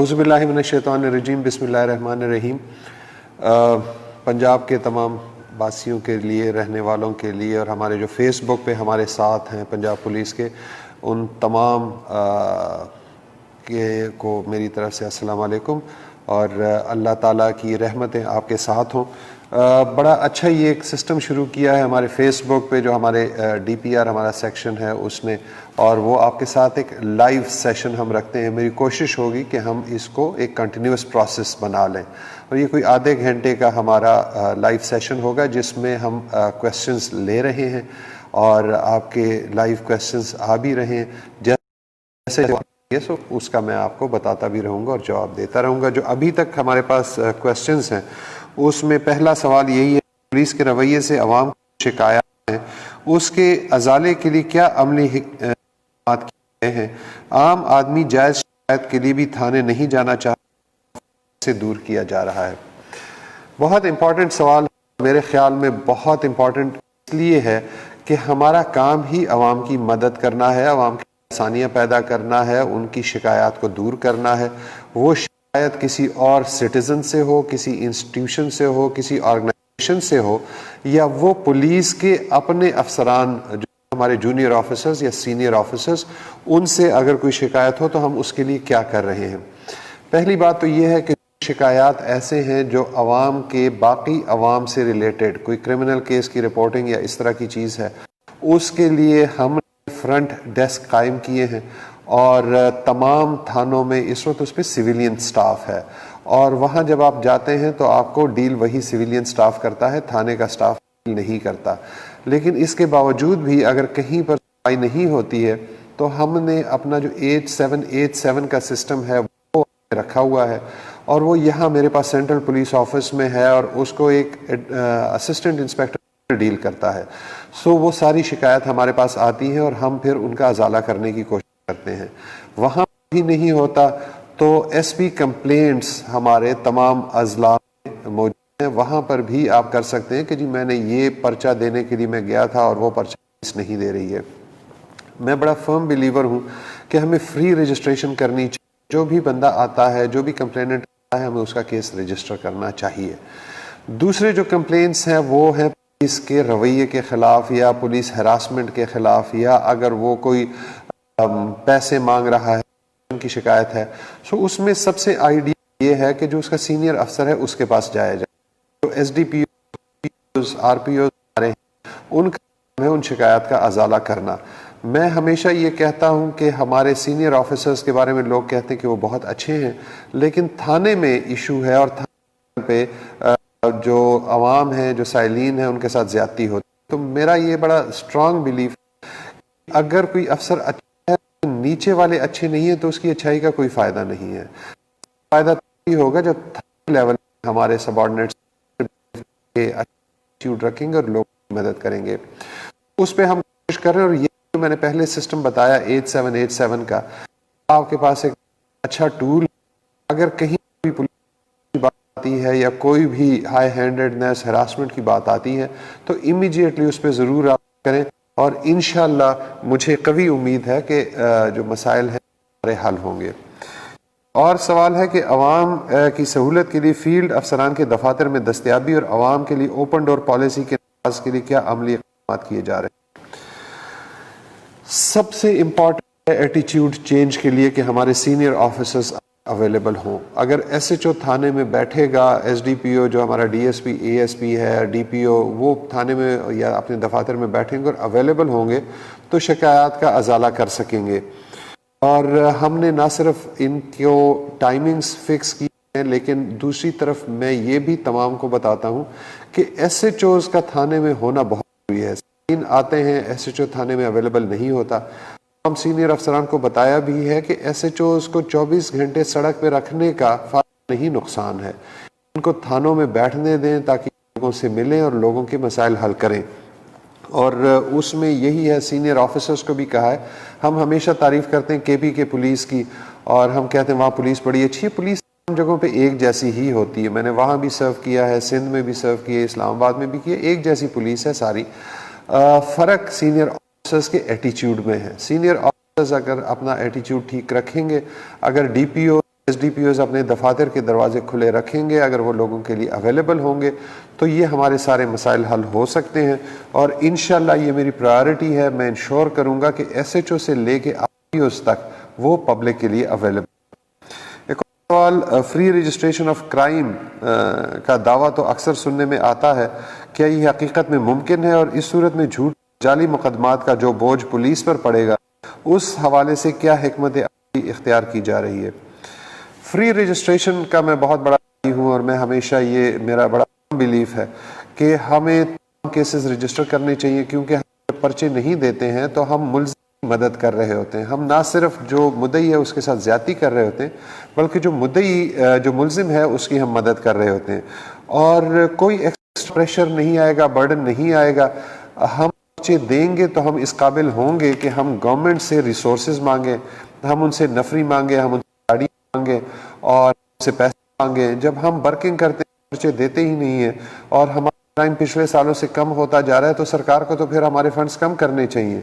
اعوذ باللہ من الشیطان الرجیم، بسم اللہ الرحمن الرحیم۔ پنجاب کے تمام واسیوں کے لیے، رہنے والوں کے لیے، اور ہمارے جو فیس بک پہ ہمارے ساتھ ہیں پنجاب پولیس کے، ان تمام کو میری طرف سے السلام علیکم، اور اللہ تعالیٰ کی رحمتیں آپ کے ساتھ ہوں۔ بڑا اچھا یہ ایک سسٹم شروع کیا ہے ہمارے فیس بک پہ، جو ہمارے ڈی پی آر ہمارا سیکشن ہے اس نے، اور وہ آپ کے ساتھ ایک لائیو سیشن ہم رکھتے ہیں۔ میری کوشش ہوگی کہ ہم اس کو ایک کنٹینیوس پروسیس بنا لیں، اور یہ کوئی آدھے گھنٹے کا ہمارا لائیو سیشن ہوگا جس میں ہم کویسچنز لے رہے ہیں، اور آپ کے لائیو کویسچنز آ بھی رہے ہیں، جیسے اس کا میں آپ کو بتاتا بھی رہوں گا اور جواب دیتا رہوں گا۔ جو ابھی تک ہمارے پاس کویسچنز ہیں اس میں پہلا سوال یہی ہے، پولیس کے رویے سے عوام کی شکایات ہیں، اس کے ازالے کے لیے کیا عملی اقدامات کیے گئے ہیں؟ عام آدمی جائز شکایت کے لیے بھی تھانے نہیں جانا چاہتا، سے دور کیا جا رہا ہے۔ بہت امپورٹنٹ سوال، میرے خیال میں بہت امپورٹنٹ اس لیے ہے کہ ہمارا کام ہی عوام کی مدد کرنا ہے، عوام کی آسانیاں پیدا کرنا ہے، ان کی شکایات کو دور کرنا ہے۔ وہ شکایت کسی اور سٹیزن سے ہو، کسی انسٹیٹیوشن سے ہو، کسی آرگنائزیشن سے ہو، یا وہ پولیس کے اپنے افسران جو ہمارے جونیئر آفیسرز یا سینئر آفیسرز، ان سے اگر کوئی شکایت ہو تو ہم اس کے لیے کیا کر رہے ہیں۔ پہلی بات تو یہ ہے کہ شکایات ایسے ہیں جو عوام کے باقی عوام سے ریلیٹڈ، کوئی کرمنل کیس کی رپورٹنگ یا اس طرح کی چیز ہے، اس کے لیے ہم فرنٹ ڈیسک قائم کیے ہیں، اور تمام تھانوں میں اس وقت اس پہ سویلین سٹاف ہے، اور وہاں جب آپ جاتے ہیں تو آپ کو ڈیل وہی سویلین سٹاف کرتا ہے، تھانے کا سٹاف ڈیل نہیں کرتا۔ لیکن اس کے باوجود بھی اگر کہیں پر صفائی نہیں ہوتی ہے تو ہم نے اپنا جو 8787 کا سسٹم ہے وہ رکھا ہوا ہے، اور وہ یہاں میرے پاس سینٹرل پولیس آفس میں ہے، اور اس کو ایک اسسٹنٹ انسپیکٹر ڈیل کرتا ہے۔ سو وہ ساری شکایت ہمارے پاس آتی ہیں اور ہم پھر ان کا ازالہ کرنے کی کوشش کرتے ہیں۔ وہاں بھی نہیں ہوتا تو ایس پی کمپلینٹس ہمارے تمام اضلاع میں موجود ہیں، وہاں پر بھی آپ کر سکتے ہیں کہ جی میں نے یہ پرچہ دینے کے لیے میں گیا تھا اور وہ پرچہ پولیس نہیں دے رہی ہے۔ میں بڑا فرم بلیور ہوں کہ ہمیں فری رجسٹریشن کرنی چاہیے، جو بھی بندہ آتا ہے، جو بھی کمپلیننٹ آتا ہے، ہمیں اس کا کیس رجسٹر کرنا چاہیے۔ دوسرے جو کمپلینٹس ہیں وہ ہیں پولیس کے رویے کے خلاف، یا پولیس ہراسمنٹ کے خلاف، یا اگر وہ کوئی پیسے مانگ رہا ہے ان کی شکایت ہے۔ سو اس میں سب سے آئیڈیا یہ ہے کہ جو اس کا سینئر افسر ہے اس کے پاس جایا جائے، جو S D P Os, R P Os ہمارے ہیں، ان کا کام ہے ان شکایات کا ازالہ کرنا۔ میں ہمیشہ یہ کہتا ہوں کہ ہمارے سینئر آفیسرز کے بارے میں لوگ کہتے ہیں کہ وہ بہت اچھے ہیں، لیکن تھانے میں ایشو ہے، اور تھانے پہ جو عوام ہیں، جو سائلین ہیں، ان کے ساتھ زیادتی ہوتی ہے۔ تو میرا یہ بڑا اسٹرانگ بلیف ہے، اگر کوئی افسر اچھا ہے، نیچے والے اچھے نہیں ہیں، تو اس کی اچھائی کا کوئی فائدہ نہیں ہے۔ فائدہ تبھی ہوگا جب تھانے لیول ہمارے سبارڈینیٹس ایٹیٹیوڈ رکھیں گے اور لوگوں کی مدد کریں گے۔ اس پہ ہم کوشش کر رہے ہیں، اور یہ جو میں نے پہلے سسٹم بتایا 8787 کا، آپ کے پاس ایک اچھا ٹول، اگر کہیں بھی پولیس کی بات آتی ہے یا کوئی بھی ہائی ہینڈڈنیس، ہراسمنٹ کی بات آتی ہے، تو امیڈیٹلی اس پہ ضرور آپ کریں، اور انشاءاللہ مجھے قوی امید ہے کہ جو مسائل ہیں ہمارے حل ہوں گے۔ اور سوال ہے کہ عوام کی سہولت کے لیے فیلڈ افسران کے دفاتر میں دستیابی اور عوام کے لیے اوپن ڈور پالیسی کے نفاذ کے لیے کیا عملی اقدامات کیے جا رہے ہیں؟ سب سے امپورٹنٹ ہے ایٹیٹیوڈ چینج کے لیے کہ ہمارے سینئر آفیسرز اویلیبل ہوں۔ اگر ایس ایچ او تھانے میں بیٹھے گا، ایس ڈی پی او جو ہمارا D S P, A S P ہے، ڈی پی او، وہ تھانے میں یا اپنے دفاتر میں بیٹھیں گے اور اویلیبل ہوں گے تو شکایات کا ازالہ کر سکیں گے۔ اور ہم نے نہ صرف ان کو ٹائمنگز فکس کی ہیں، لیکن دوسری طرف میں یہ بھی تمام کو بتاتا ہوں کہ ایس ایچ اوز کا تھانے میں ہونا بہت ضروری ہے۔ آتے ہیں ایس ایچ او تھانے میں اویلیبل نہیں ہوتا، ہم سینئر افسران کو بتایا بھی ہے کہ ایس ایچ اوز کو 24 گھنٹے سڑک پہ رکھنے کا فائدہ نہیں، نقصان ہے۔ ان کو تھانوں میں بیٹھنے دیں تاکہ لوگوں سے ملیں اور لوگوں کے مسائل حل کریں، اور اس میں یہی ہے، سینئر آفیسرز کو بھی کہا ہے۔ ہم ہمیشہ تعریف کرتے ہیں کے پی کے پولیس کی، اور ہم کہتے ہیں وہاں پولیس بڑی اچھی ہے۔ پولیس تمام جگہوں پہ ایک جیسی ہی ہوتی ہے، میں نے وہاں بھی سرو کیا ہے، سندھ میں بھی سرو کیا ہے، اسلام آباد میں بھی کیا، ایک جیسی پولیس ہے ساری۔ فرق سینئر آفیسرز کے ایٹیٹیوڈ میں ہے۔ سینئر آفیسرز اگر اپنا ایٹیٹیوڈ ٹھیک رکھیں گے، اگر D P O S D P Os اپنے دفاتر کے دروازے کھلے رکھیں گے، اگر وہ لوگوں کے لیے اویلیبل ہوں گے تو یہ ہمارے سارے مسائل حل ہو سکتے ہیں، اور انشاءاللہ یہ میری پرائرٹی ہے، میں انشور کروں گا کہ ایس ایچ او سے لے کے آر ٹی اوز تک وہ پبلک کے لیے اویلیبل۔ ایک اور سوال، فری رجسٹریشن آف کرائم کا دعویٰ تو اکثر سننے میں آتا ہے، کیا یہ حقیقت میں ممکن ہے، اور اس صورت میں جھوٹ جعلی مقدمات کا جو بوجھ پولیس پر پڑے گا اس حوالے سے کیا حکمت عملی اختیار کی جا رہی ہے؟ فری رجسٹریشن کا میں بہت بڑا ہوں، اور میں ہمیشہ یہ میرا بڑا بلیف ہے کہ ہمیں تمام کیسز رجسٹر کرنے چاہیے، کیونکہ ہم پرچے نہیں دیتے ہیں تو ہم ملزم کی مدد کر رہے ہوتے ہیں، ہم نہ صرف جو مدعی ہے اس کے ساتھ زیادتی کر رہے ہوتے ہیں بلکہ جو مدعی جو ملزم ہے اس کی ہم مدد کر رہے ہوتے ہیں، اور کوئی ایکسٹرا پریشر نہیں آئے گا، برڈن نہیں آئے گا۔ ہم پرچے دیں گے تو ہم اس قابل ہوں گے کہ ہم گورنمنٹ سے ریسورسز مانگیں، ہم ان سے نفری مانگیں، ہم ان سے گاڑی مانگیں اور ان سے پیسے مانگیں۔ جب ہم برکنگ کرتے ہیں، پرچے دیتے ہی نہیں ہیں اور ہمارا کرائم پچھلے سالوں سے کم ہوتا جا رہا ہے، تو سرکار کو تو پھر ہمارے فنڈز کم کرنے چاہیے۔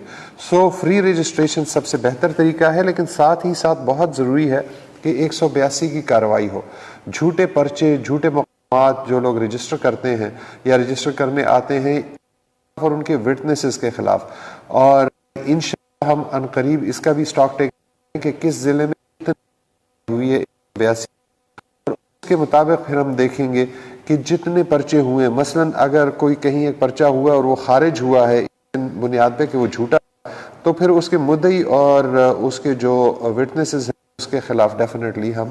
سو فری رجسٹریشن سب سے بہتر طریقہ ہے، لیکن ساتھ ہی ساتھ بہت ضروری ہے کہ 182 کی کارروائی ہو۔ جھوٹے پرچے، جھوٹے مقدمات جو لوگ رجسٹر کرتے ہیں یا رجسٹر کرنے آتے ہیں اور ان کے وٹنسز کے خلاف، اور انشاءاللہ ہم عنقریب اس کا بھی اسٹاک ٹیک کہ کس ضلع میں کتنی ہوئی ہے 82، اور اس کے مطابق پھر ہم دیکھیں گے کہ جتنے پرچے ہوئے ہیں، مثلا اگر کوئی کہیں ایک پرچہ ہوا اور وہ خارج ہوا ہے بنیاد پہ کہ وہ جھوٹا، تو پھر اس کے مدعی اور اس کے جو وٹنسز ہیں اس کے خلاف ڈیفینیٹلی ہم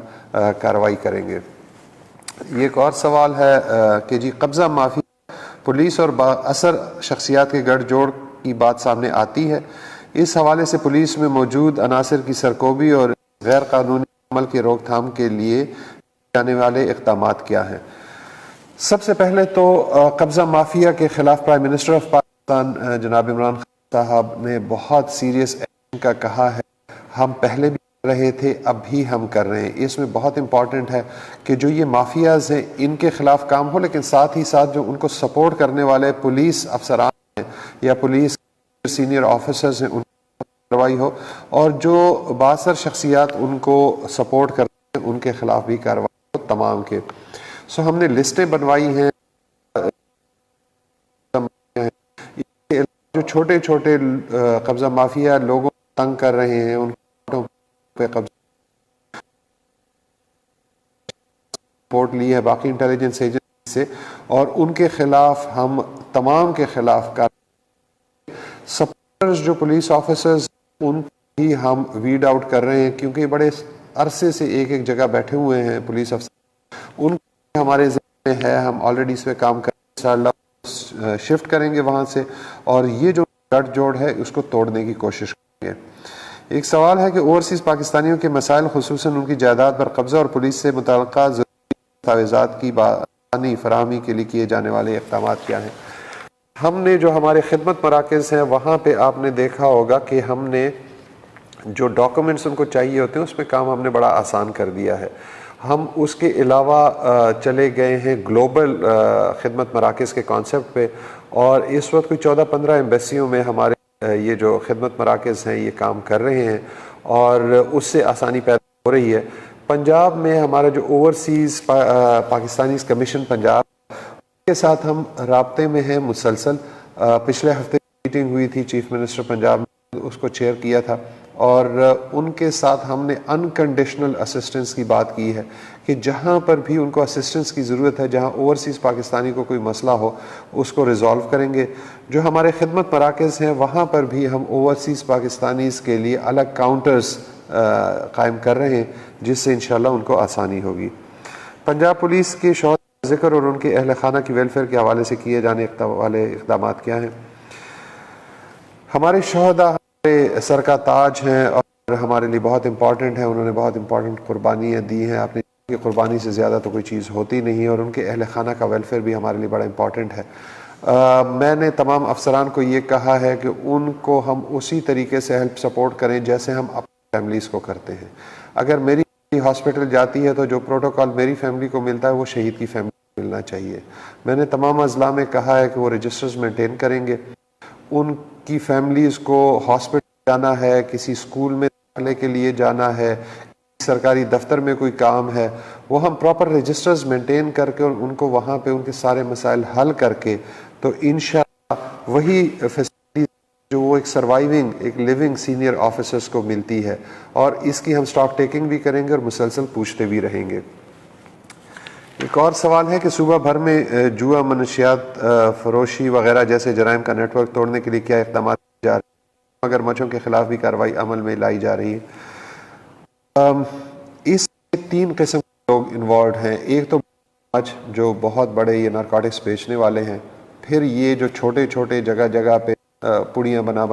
کارروائی کریں گے۔ یہ ایک اور سوال ہے کہ جی قبضہ مافیا پولیس اور با اثر شخصیات کے گٹھ جوڑ کی بات سامنے آتی ہے، اس حوالے سے پولیس میں موجود عناصر کی سرکوبی اور غیر قانونی عمل کی روک تھام کے لیے جانے والے اقدامات کیا ہیں؟ سب سے پہلے تو قبضہ مافیا کے خلاف پرائم منسٹر آف پاکستان جناب عمران خان صاحب نے بہت سیریس ایکشن کا کہا ہے۔ ہم پہلے بھی کر رہے تھے، اب بھی ہم کر رہے ہیں۔ اس میں بہت امپورٹنٹ ہے کہ جو یہ مافیاز ہیں ان کے خلاف کام ہو، لیکن ساتھ ہی ساتھ جو ان کو سپورٹ کرنے والے پولیس افسران ہیں یا پولیس سینئر آفیسرز ہیں ان کی کارروائی ہو، اور جو بااثر شخصیات ان کو سپورٹ کرتے ہیں ان کے خلاف بھی کارروائی ہو تمام کے۔ سو ہم نے لسٹیں بنوائی ہیں، جو چھوٹے چھوٹے قبضہ مافیا لوگوں کو تنگ کر رہے ہیں ان پہ قبضہ رپورٹ لی ہے باقی انٹیلیجنس ایجنسی سے، اور ان کے خلاف ہم تمام کے خلاف سپورٹرز جو پولیس آفیسرز ان بھی ہم ویڈ آؤٹ کر رہے ہیں، کیونکہ بڑے عرصے سے ایک ایک جگہ بیٹھے ہوئے ہیں پولیس افسر، ان ہمارے ذہن میں ہے، ہم آلریڈی اس پہ کام کر رہے ہیں، انشاءاللہ شفٹ کریں گے وہاں سے، اور یہ جو گٹھ جوڑ ہے اس کو توڑنے کی کوشش کریں گے۔ ایک سوال ہے کہ اوورسیز پاکستانیوں کے مسائل خصوصاً ان کی جائیداد پر قبضہ اور پولیس سے متعلقہ ضروری دستاویزات کی بآسانی فراہمی کے لیے کیے جانے والے اقدامات کیا ہیں؟ ہم نے جو ہمارے خدمت مراکز ہیں وہاں پہ آپ نے دیکھا ہوگا کہ ہم نے جو ڈاکومنٹس ان کو چاہیے ہوتے ہیں اس پہ کام ہم نے بڑا آسان کر دیا ہے۔ ہم اس کے علاوہ چلے گئے ہیں گلوبل خدمت مراکز کے کانسیپٹ پہ، اور اس وقت کوئی 14-15 ایمبیسیوں میں ہمارے یہ جو خدمت مراکز ہیں یہ کام کر رہے ہیں، اور اس سے آسانی پیدا ہو رہی ہے۔ پنجاب میں ہمارا جو اوورسیز پاکستانیز کمیشن پنجاب کے ساتھ ہم رابطے میں ہیں مسلسل۔ پچھلے ہفتے میٹنگ ہوئی تھی چیف منسٹر پنجاب نے اس کو چیئر کیا تھا، اور ان کے ساتھ ہم نے انکنڈیشنل اسسٹنس کی بات کی ہے کہ جہاں پر بھی ان کو اسسٹنس کی ضرورت ہے، جہاں اوورسیز پاکستانی کو کوئی مسئلہ ہو اس کو ریزالو کریں گے۔ جو ہمارے خدمت مراکز ہیں وہاں پر بھی ہم اوورسیز پاکستانیز کے لیے الگ کاؤنٹرز قائم کر رہے ہیں، جس سے انشاءاللہ ان کو آسانی ہوگی۔ پنجاب پولیس کے شہداء کا ذکر اور ان کے اہل خانہ کی ویلفیئر کے حوالے سے کیے جانے والے اقدامات کیا ہیں؟ ہمارے شہداء ہمارے سر کا تاج ہیں اور ہمارے لیے بہت امپورٹنٹ ہیں، انہوں نے بہت امپورٹنٹ قربانیاں دی ہیں، اپنی قربانی سے زیادہ تو کوئی چیز ہوتی نہیں، اور ان کے اہل خانہ کا ویلفیئر بھی ہمارے لیے بڑا امپورٹنٹ ہے۔ میں نے تمام افسران کو یہ کہا ہے کہ ان کو ہم اسی طریقے سے ہیلپ سپورٹ کریں جیسے ہم اپنی فیملیز کو کرتے ہیں۔ اگر میری ہاسپٹل جاتی ہے تو جو پروٹوکال میری فیملی کو ملتا ہے وہ شہید کی فیملی کو ملنا چاہیے۔ میں نے تمام اضلاع میں کہا ہے کہ وہ رجسٹرز مینٹین کریں گے، ان کی فیملیز کو ہاسپٹل جانا ہے، کسی اسکول میں داخلے کے لیے جانا ہے، سرکاری دفتر میں کوئی کام ہے وہ ہم پراپر رجسٹرز مینٹین کر کے ان کو وہاں پہ ان کے سارے مسائل حل کر کے تو انشاءاللہ وہی فیسلٹی جو وہ ایک سروائیونگ ایک لیونگ سینئر آفیسرز کو ملتی ہے، اور اس کی ہم سٹاک ٹیکنگ بھی کریں گے اور مسلسل پوچھتے بھی رہیں گے۔ ایک اور سوال ہے کہ صوبہ بھر میں جوا، منشیات فروشی وغیرہ جیسے جرائم کا نیٹ ورک توڑنے کے لیے کیا اقدامات کیے جا رہے ہیں، مگر مچھوں کے خلاف بھی کارروائی عمل میں لائی جا رہی ہے؟ اس میں 3 قسم کے لوگ انوالوڈ ہیں۔ ایک تو مچھ جو بہت بڑے یہ نارکوٹکس بیچنے والے ہیں، پھر یہ جو چھوٹے چھوٹے جگہ جگہ پہ پڑیاں بنا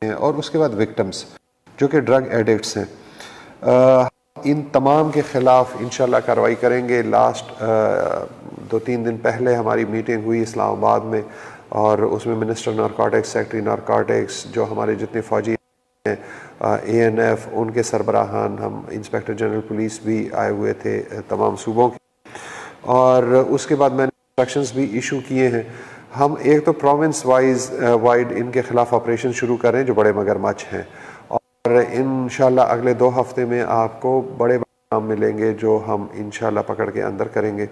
ہیں، اور اس کے بعد وکٹمز جو کہ ڈرگ ایڈکٹس ہیں۔ ان تمام کے خلاف انشاءاللہ کارروائی کریں گے۔ لاسٹ 2-3 دن پہلے ہماری میٹنگ ہوئی اسلام آباد میں، اور اس میں منسٹر نارکوٹکس، سیکٹری نارکوٹکس، جو ہمارے جتنے فوجی ہیں، اے این ایف، ان کے سربراہان، ہم انسپیکٹر جنرل پولیس بھی آئے ہوئے تھے تمام صوبوں کے، اور اس کے بعد میں نے انسٹرکشنز بھی ایشو کیے ہیں۔ ہم ایک تو پروونس وائڈ ان کے خلاف آپریشن شروع کریں جو بڑے مگرمچھ ہیں، اور انشاءاللہ اگلے 2 ہفتے میں آپ کو بڑے نام ملیں گے جو ہم انشاءاللہ پکڑ کے اندر کریں گے۔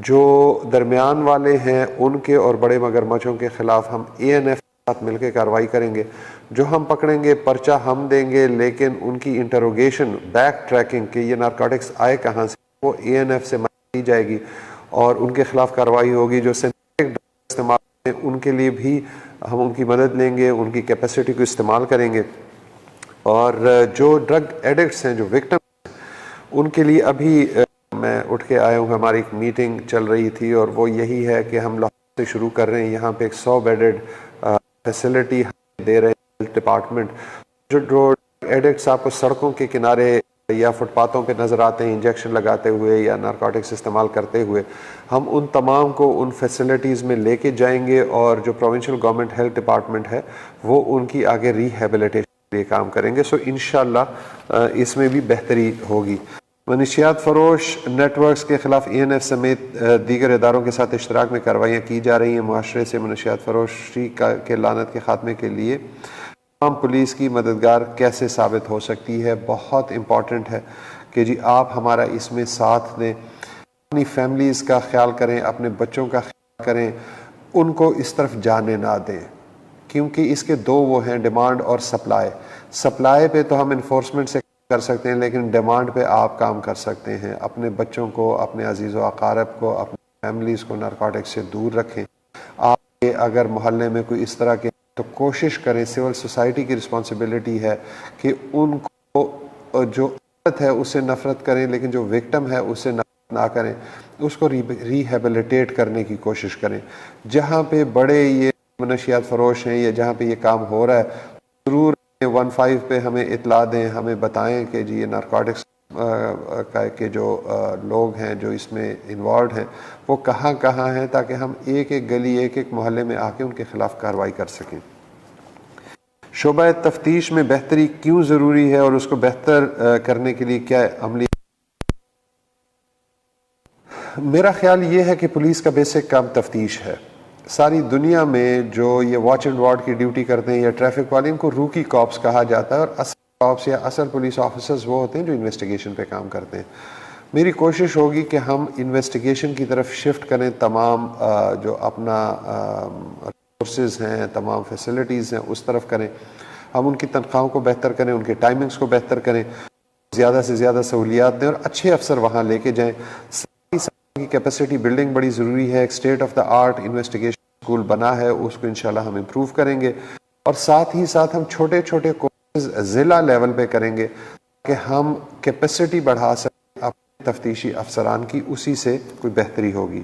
جو درمیان والے ہیں ان کے اور بڑے مگرمچھوں کے خلاف ہم اے این ایف کے ساتھ مل کے کارروائی کریں گے۔ جو ہم پکڑیں گے پرچہ ہم دیں گے، لیکن ان کی انٹروگیشن، بیک ٹریکنگ کہ یہ نارکوٹکس آئے کہاں سے، وہ اے این ایف سے کی جائے گی، اور ان کے خلاف کارروائی ہوگی۔ جو سینتھیٹک ڈرگ استعمال ہیں ان کے لیے بھی ہم ان کی مدد لیں گے، ان کی کیپیسٹی کو استعمال کریں گے، اور جو ڈرگ ایڈکٹس ہیں، جو وکٹم ہیں، ان کے لیے ابھی میں اٹھ کے آیا ہوں، ہماری ایک میٹنگ چل رہی تھی، اور وہ یہی ہے کہ ہم لاہور سے شروع کر رہے ہیں۔ یہاں پہ ایک 100 بیڈڈ فیسلٹی دے رہے ہیں ہیلتھ ڈپارٹمنٹ۔ جو ڈرگ ایڈکٹس آپ کو سڑکوں کے کنارے یا فٹ پاتھوں پہ نظر آتے ہیں انجیکشن لگاتے ہوئے یا نارکوٹکس استعمال کرتے ہوئے، ہم ان تمام کو ان فیسلٹیز میں لے کے جائیں گے، اور جو پروونشل گورنمنٹ ہیلتھ ڈپارٹمنٹ ہے وہ ان کی آگے ری ہیبلیٹیشن کے لیے کام کریں گے۔ سو انشاءاللہ اس میں بھی بہتری ہوگی۔ منشیات فروش نیٹ ورکس کے خلاف اے این ایف سمیت دیگر اداروں کے ساتھ اشتراک میں کارروائیاں کی جا رہی ہیں۔ معاشرے سے منشیات فروشی کے لعنت کے خاتمے کے لیے تمام پولیس کی مددگار کیسے ثابت ہو سکتی ہے؟ بہت امپورٹنٹ ہے کہ جی آپ ہمارا اس میں ساتھ دیں، اپنی فیملیز کا خیال کریں، اپنے بچوں کا خیال کریں، ان کو اس طرف جانے نہ دیں، کیونکہ اس کے 2 وہ ہیں، ڈیمانڈ اور سپلائی۔ سپلائی پہ تو ہم انفورسمنٹ سے کر سکتے ہیں، لیکن ڈیمانڈ پہ آپ کام کر سکتے ہیں۔ اپنے بچوں کو، اپنے عزیز و اقارب کو، اپنی فیملیز کو نارکوٹکس سے دور رکھیں۔ آپ کے اگر محلے میں کوئی اس طرح کے تو کوشش کریں، سول سوسائٹی کی رسپانسبلٹی ہے کہ ان کو جو عادت ہے اس سے نفرت کریں، لیکن جو وکٹم ہے اس سے نفرت نہ کریں، اس کو ری ہیبلیٹیٹ کرنے کی کوشش کریں۔ جہاں پہ بڑے یہ منشیات فروش ہیں یا جہاں پہ یہ کام ہو رہا ہے، ضرور 15 پہ ہمیں اطلاع دیں، ہمیں بتائیں کہ جی یہ نارکوٹکس کے جو لوگ ہیں جو اس میں انوالوڈ ہیں وہ کہاں کہاں ہیں، تاکہ ہم ایک ایک گلی، ایک ایک محلے میں آ کے ان کے خلاف کارروائی کر سکیں۔ شعبہ تفتیش میں بہتری کیوں ضروری ہے اور اس کو بہتر کرنے کے لیے کیا عملی؟ میرا خیال یہ ہے کہ پولیس کا بیسک کام تفتیش ہے۔ ساری دنیا میں جو یہ واچ اینڈ وارڈ کی ڈیوٹی کرتے ہیں یا ٹریفک والے، ان کو روکی کاپس کہا جاتا ہے، اور اصل کاپس یا اصل پولیس آفیسرز وہ ہوتے ہیں جو انویسٹیگیشن پہ کام کرتے ہیں۔ میری کوشش ہوگی کہ ہم انویسٹیگیشن کی طرف شفٹ کریں، تمام جو اپنا ریسورسز ہیں، تمام فیسلٹیز ہیں اس طرف کریں، ہم ان کی تنخواہوں کو بہتر کریں، ان کے ٹائمنگز کو بہتر کریں، زیادہ سے زیادہ سہولیات دیں اور اچھے افسر وہاں لے کے جائیں۔ کی کیپیسٹی بلڈنگ بڑی ضروری ہے، ایک state of the art investigation school بنا ہے، اس کو انشاءاللہ ہم امپروو کریں گے، اور ساتھ ہی ساتھ ہم چھوٹے چھوٹے کورسز ضلع لیول پہ کریں گے کہ ہم کیپیسٹی بڑھا سکیں اپنے تفتیشی افسران کی، اسی سے کوئی بہتری ہوگی۔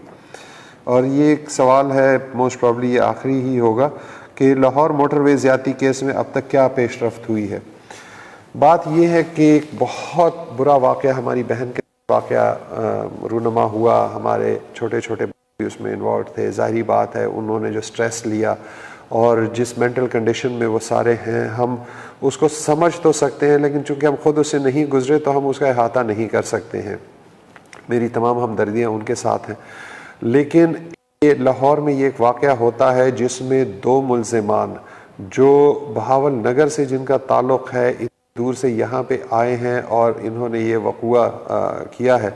اور یہ ایک سوال ہے، موسٹ پرابلی یہ آخری ہی ہوگا، کہ لاہور موٹر وے زیادتی کیس میں اب تک کیا پیش رفت ہوئی ہے؟ بات یہ ہے کہ ایک بہت برا واقعہ ہماری بہن کے واقعہ رونما ہوا، ہمارے چھوٹے چھوٹے بھی اس میں انوالوڈ تھے۔ ظاہری بات ہے انہوں نے جو سٹریس لیا اور جس مینٹل کنڈیشن میں وہ سارے ہیں، ہم اس کو سمجھ تو سکتے ہیں، لیکن چونکہ ہم خود اس سے نہیں گزرے تو ہم اس کا احاطہ نہیں کر سکتے ہیں۔ میری تمام ہمدردیاں ان کے ساتھ ہیں۔ لیکن یہ لاہور میں یہ ایک واقعہ ہوتا ہے جس میں 2 ملزمان جو بہاول نگر سے جن کا تعلق ہے، دور سے یہاں پہ آئے ہیں اور انہوں نے یہ وقوع کیا ہے.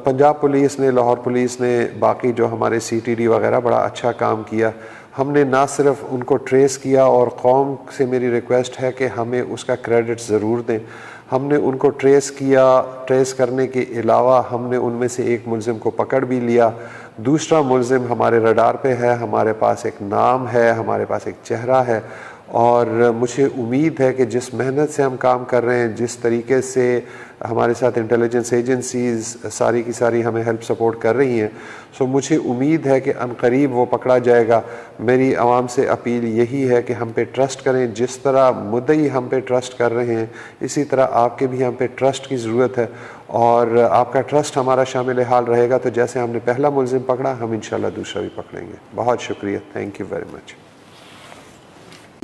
پنجاب پولیس نے، لاہور پولیس نے، باقی جو ہمارے سی ٹی ڈی وغیرہ بڑا اچھا کام کیا. ہم نے نہ صرف ان کو ٹریس کیا، اور قوم سے میری ریکویسٹ ہے کہ ہمیں اس کا کریڈٹ ضرور دیں. ہم نے ان کو ٹریس کیا، ٹریس کرنے کے علاوہ ہم نے ان میں سے ایک ملزم کو پکڑ بھی لیا. دوسرا ملزم ہمارے رڈار پہ ہے، ہمارے پاس ایک نام ہے، ہمارے پاس ایک چہرہ ہے. اور مجھے امید ہے کہ جس محنت سے ہم کام کر رہے ہیں، جس طریقے سے ہمارے ساتھ انٹیلیجنس ایجنسیز ساری کی ساری ہمیں ہیلپ سپورٹ کر رہی ہیں، مجھے امید ہے کہ عنقریب وہ پکڑا جائے گا. میری عوام سے اپیل یہی ہے کہ ہم پہ ٹرسٹ کریں. جس طرح مدعی ہم پہ ٹرسٹ کر رہے ہیں، اسی طرح آپ کے بھی ہم پہ ٹرسٹ کی ضرورت ہے، اور آپ کا ٹرسٹ ہمارا شامل حال رہے گا. تو جیسے ہم نے پہلا ملزم پکڑا، ہم انشاءاللہ دوسرا بھی پکڑیں گے. بہت شکریہ. Thank you very much.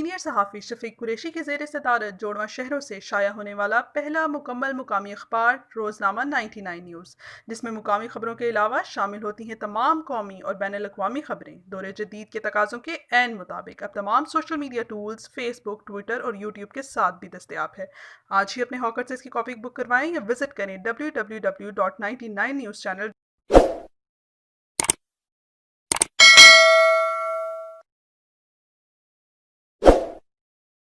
Senior صحافی شفیق قریشی کی زیر صدارت جوڑواں شہروں سے شائع ہونے والا پہلا مکمل مقامی اخبار روزنامہ 99 نیوز، جس میں مقامی خبروں کے علاوہ شامل ہوتی ہیں تمام قومی اور بین الاقوامی خبریں، دور جدید کے تقاضوں کے عین مطابق اب تمام سوشل میڈیا ٹولز فیس بک، ٹویٹر اور یوٹیوب کے ساتھ بھی دستیاب ہے. آج ہی اپنے ہاکر سے اس کی کاپی بک کروائیں یا وزٹ کریں www.99newschannel